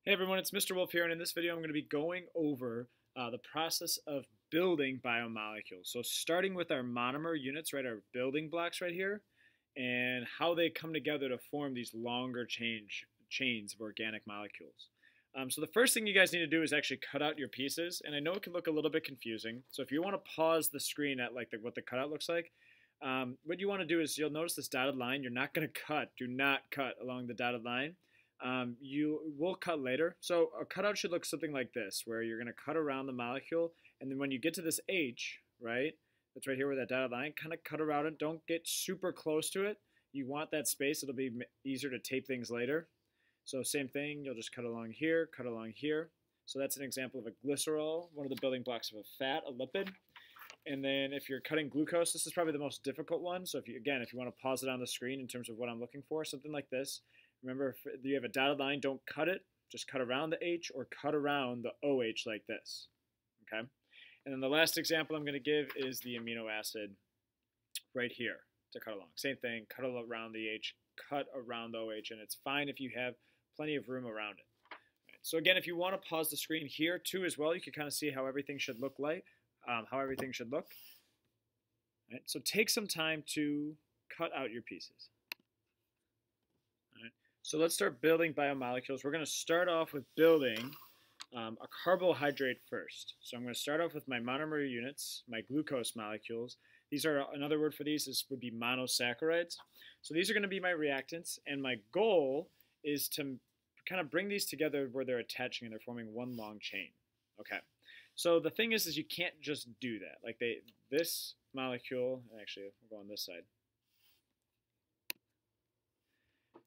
Hey everyone, it's Mr. Wolfe here, and in this video I'm going to be going over the process of building biomolecules. So starting with our monomer units, right, our building blocks right here, and how they come together to form these longer chains of organic molecules. So the first thing you guys need to do is actually cut out your pieces, and I know it can look a little bit confusing. So if you want to pause the screen at like what the cutout looks like, what you want to do is you'll notice this dotted line. You're not going to cut. Do not cut along the dotted line. You will cut later. So a cutout should look something like this, where you're going to cut around the molecule, and then when you get to this H, right, that's right here where that dotted line, kind of cut around it. Don't get super close to it. You want that space. It'll be easier to tape things later. So same thing, you'll just cut along here, cut along here. So that's an example of a glycerol, one of the building blocks of a fat, a lipid. And then if you're cutting glucose, this is probably the most difficult one. So if you want to pause it on the screen in terms of what I'm looking for, something like this. Remember, if you have a dotted line, don't cut it. Just cut around the H or cut around the OH like this. Okay? And then the last example I'm going to give is the amino acid right here to cut along. Same thing, cut around the H, cut around the OH, and it's fine if you have plenty of room around it. Right. So again, if you want to pause the screen here too as well, you can kind of see how everything should look like, how everything should look. Right. So take some time to cut out your pieces. So let's start building biomolecules. We're going to start off with building a carbohydrate first. So I'm going to start off with my monomer units, my glucose molecules. These are, another word for these would be monosaccharides. So these are going to be my reactants, and my goal is to kind of bring these together where they're attaching and they're forming one long chain. Okay. So the thing is you can't just do that. Like this molecule, actually we'll go on this side.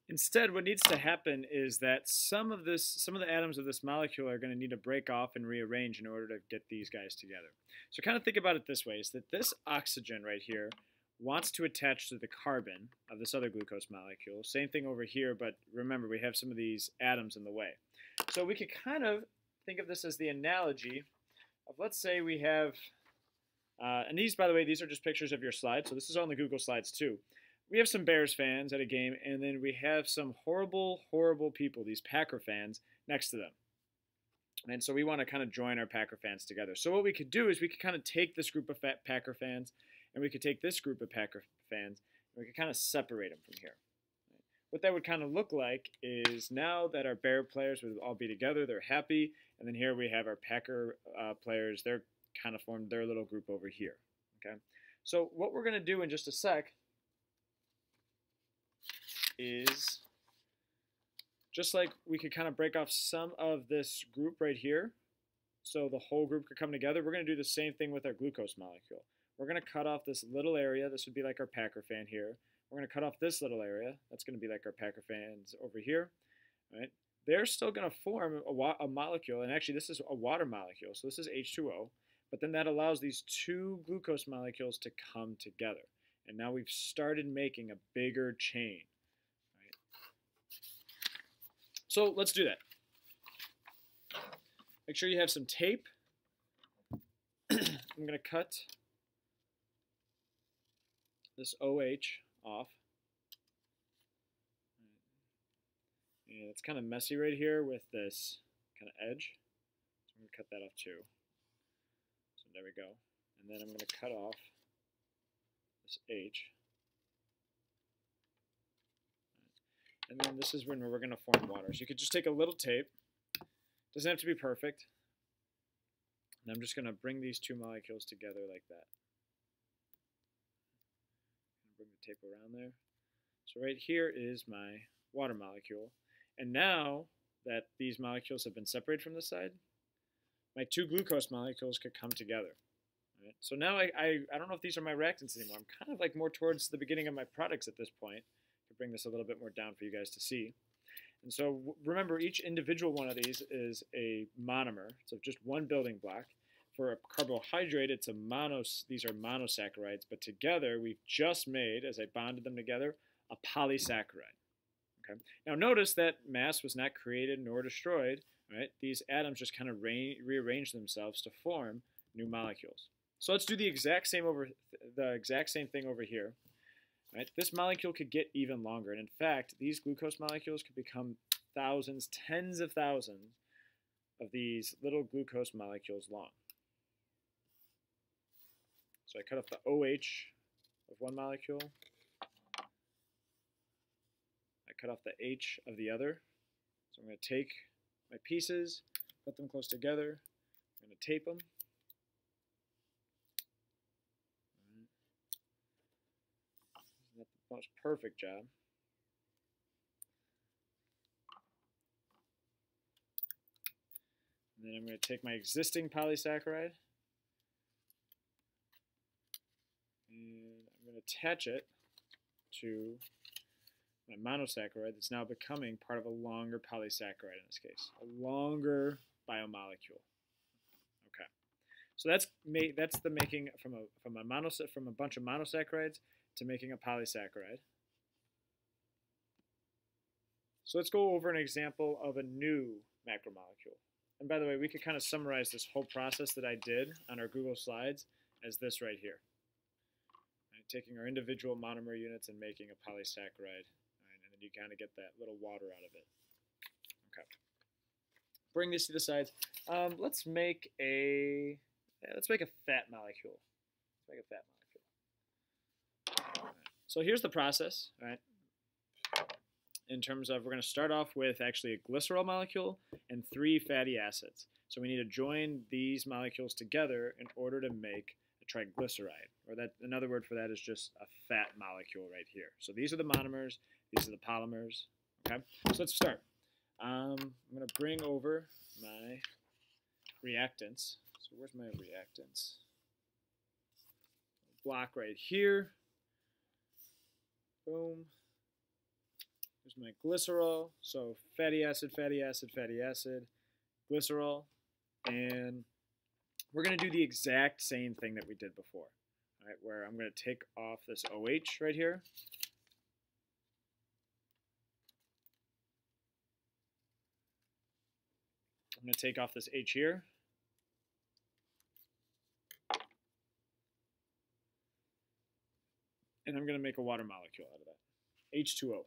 Instead, what needs to happen is that some of the atoms of this molecule are going to need to break off and rearrange in order to get these guys together. So kind of think about it this way, is that this oxygen right here wants to attach to the carbon of this other glucose molecule. Same thing over here, but remember, we have some of these atoms in the way. So we could kind of think of this as the analogy of, let's say we have, and these, by the way, these are just pictures of your slides, so this is on the Google Slides too. We have some Bears fans at a game, and then we have some horrible, horrible people, these Packer fans, next to them. And so we want to kind of join our Packer fans together. So what we could do is we could kind of take this group of Packer fans, and we could take this group of Packer fans, and we could kind of separate them from here. What that would kind of look like is now that our Bear players would all be together, they're happy, and then here we have our Packer players, they're kind of formed their little group over here. Okay. So what we're going to do in just a sec is, just like we could kind of break off some of this group right here, so the whole group could come together, we're going to do the same thing with our glucose molecule. We're going to cut off this little area. This would be like our Packer fan here. We're going to cut off this little area. That's going to be like our Packer fans over here. Right? They're still going to form a molecule, and actually this is a water molecule, so this is H2O, but then that allows these two glucose molecules to come together. And now we've started making a bigger chain. So let's do that. Make sure you have some tape. I'm going to cut this OH off. And it's kind of messy right here with this kind of edge. So I'm going to cut that off too. So there we go. And then I'm going to cut off this H. And then this is when we're going to form water. So you could just take a little tape. Doesn't have to be perfect. And I'm just going to bring these two molecules together like that. Bring the tape around there. So right here is my water molecule. And now that these molecules have been separated from this side, my two glucose molecules could come together. Right? So now I don't know if these are my reactants anymore. I'm kind of like more towards the beginning of my products at this point. Bring this a little bit more down for you guys to see. And so remember, each individual one of these is a monomer, so just one building block. For a carbohydrate, these are monosaccharides, but together we've just made, as I bonded them together, a polysaccharide. Okay. Now notice that mass was not created nor destroyed. Right? These atoms just kind of rearrange themselves to form new molecules. So let's do the exact same thing over here. Right? This molecule could get even longer, and in fact, these glucose molecules could become thousands, tens of thousands of these little glucose molecules long. So I cut off the OH of one molecule. I cut off the H of the other. So I'm going to take my pieces, put them close together. I'm going to tape them. Isn't that the most perfect job? And then I'm going to take my existing polysaccharide and I'm going to attach it to my monosaccharide that's now becoming part of a longer polysaccharide in this case, a longer biomolecule. Okay, so that's the making from a bunch of monosaccharides to making a polysaccharide. So let's go over an example of a new macromolecule. And by the way, we could kind of summarize this whole process that I did on our Google Slides as this right here. Right, taking our individual monomer units and making a polysaccharide. Right, and then you kind of get that little water out of it. Okay. Bring this to the sides. Let's make a fat molecule. Let's make a fat molecule. Right. So here's the process. All right. In terms of, we're going to start off with actually a glycerol molecule and 3 fatty acids. So we need to join these molecules together in order to make a triglyceride, or that another word for that is just a fat molecule right here. So these are the monomers, these are the polymers. Okay, so let's start. I'm going to bring over my reactants. So where's my reactants? Block right here. Boom. Here's my glycerol, so fatty acid, fatty acid, fatty acid, glycerol, and we're going to do the exact same thing that we did before, all right, where I'm going to take off this OH right here. I'm going to take off this H here. And I'm going to make a water molecule out of that, H2O.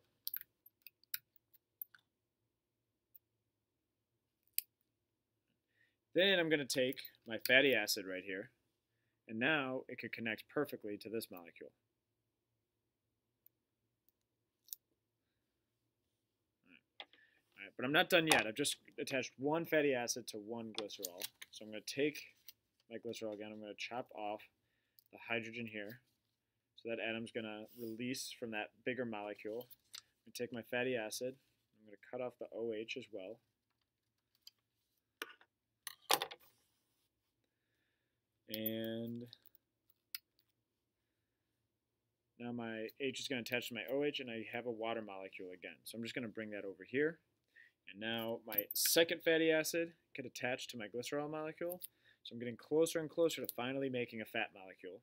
Then I'm going to take my fatty acid right here, and now it could connect perfectly to this molecule. All right, but I'm not done yet. I've just attached one fatty acid to one glycerol. So I'm going to take my glycerol again. I'm going to chop off the hydrogen here. So that atom's going to release from that bigger molecule. I'm going to take my fatty acid. I'm going to cut off the OH as well. And now my H is going to attach to my OH, and I have a water molecule again. So I'm just going to bring that over here. And now my second fatty acid could attach to my glycerol molecule. So I'm getting closer and closer to finally making a fat molecule.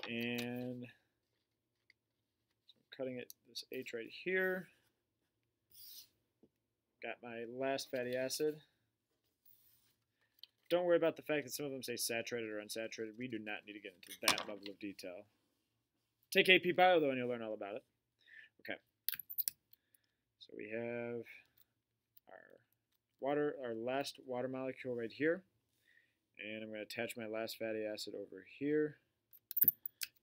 And so I'm cutting this H right here. Got my last fatty acid. Don't worry about the fact that some of them say saturated or unsaturated. We do not need to get into that level of detail. Take AP Bio, though, and you'll learn all about it. Okay. So we have our last water molecule right here. And I'm going to attach my last fatty acid over here.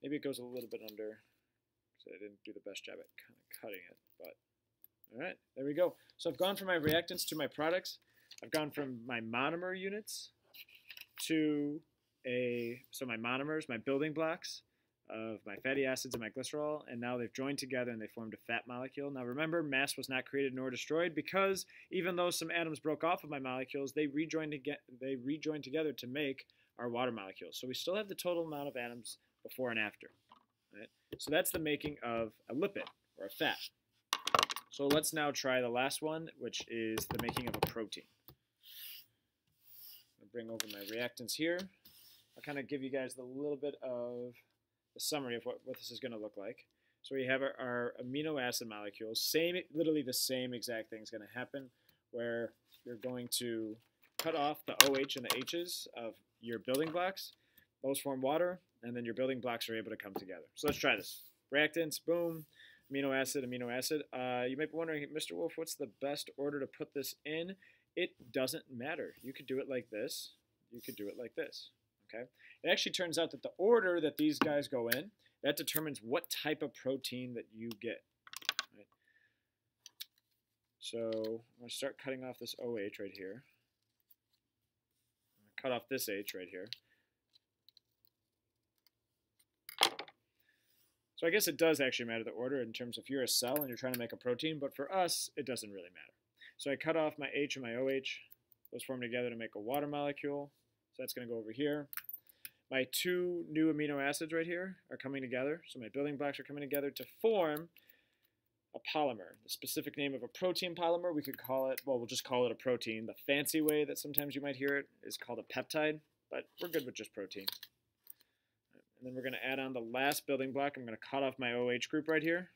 Maybe it goes a little bit under, because I didn't do the best job at kind of cutting it. But all right, there we go. So I've gone from my reactants to my products. I've gone from my monomer units to my monomers, my building blocks of my fatty acids and my glycerol, and now they've joined together and they formed a fat molecule. Now remember, mass was not created nor destroyed, because even though some atoms broke off of my molecules, they rejoined together to make our water molecules. So we still have the total amount of atoms before and after. Right? So that's the making of a lipid, or a fat. So let's now try the last one, which is the making of a protein. I'll bring over my reactants here. I'll kind of give you guys a little bit of a summary of what this is going to look like. So we have our amino acid molecules. Literally the same exact thing is going to happen, where you're going to cut off the OH and the H's of your building blocks. Those form water, and then your building blocks are able to come together. So let's try this. Reactants, boom. amino acid, amino acid. You might be wondering, Mr. Wolfe, what's the best order to put this in? It doesn't matter. You could do it like this. You could do it like this. Okay. It actually turns out that the order that these guys go in, that determines what type of protein that you get. Right? So I'm going to start cutting off this OH right here. Cut off this H right here. So I guess it does actually matter the order in terms of if you're a cell and you're trying to make a protein, but for us, it doesn't really matter. So I cut off my H and my OH. Those form together to make a water molecule. So that's going to go over here. My two new amino acids right here are coming together. So my building blocks are coming together to form a polymer. The specific name of a protein polymer, we could call it, well, we'll just call it a protein. The fancy way that sometimes you might hear it is called a peptide, but we're good with just protein. And then we're going to add on the last building block. I'm going to cut off my OH group right here.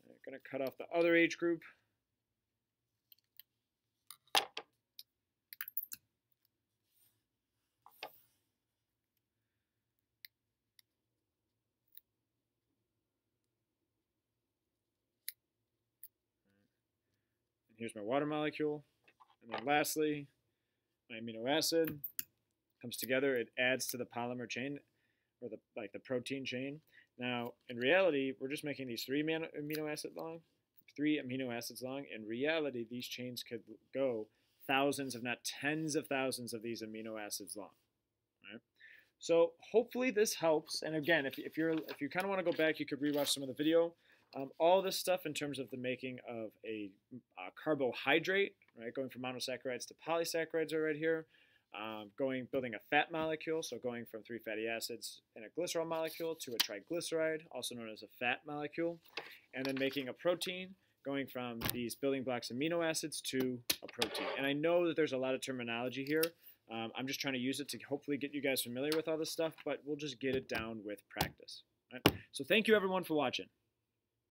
I'm going to cut off the other H group. And here's my water molecule. And then lastly, my amino acid comes together. It adds to the polymer chain, or the protein chain. Now, in reality, we're just making these three amino acids long. In reality, these chains could go thousands, if not tens of thousands of these amino acids long. Right? So hopefully this helps. And again, if you kind of want to go back, you could rewatch some of the video. All this stuff in terms of the making of a carbohydrate, right? Going from monosaccharides to polysaccharides are right here. Building a fat molecule, so going from 3 fatty acids and a glycerol molecule to a triglyceride, also known as a fat molecule, and then making a protein, going from these building blocks amino acids to a protein. And I know that there's a lot of terminology here. I'm just trying to use it to hopefully get you guys familiar with all this stuff, but we'll just get it down with practice. Right? So thank you everyone for watching.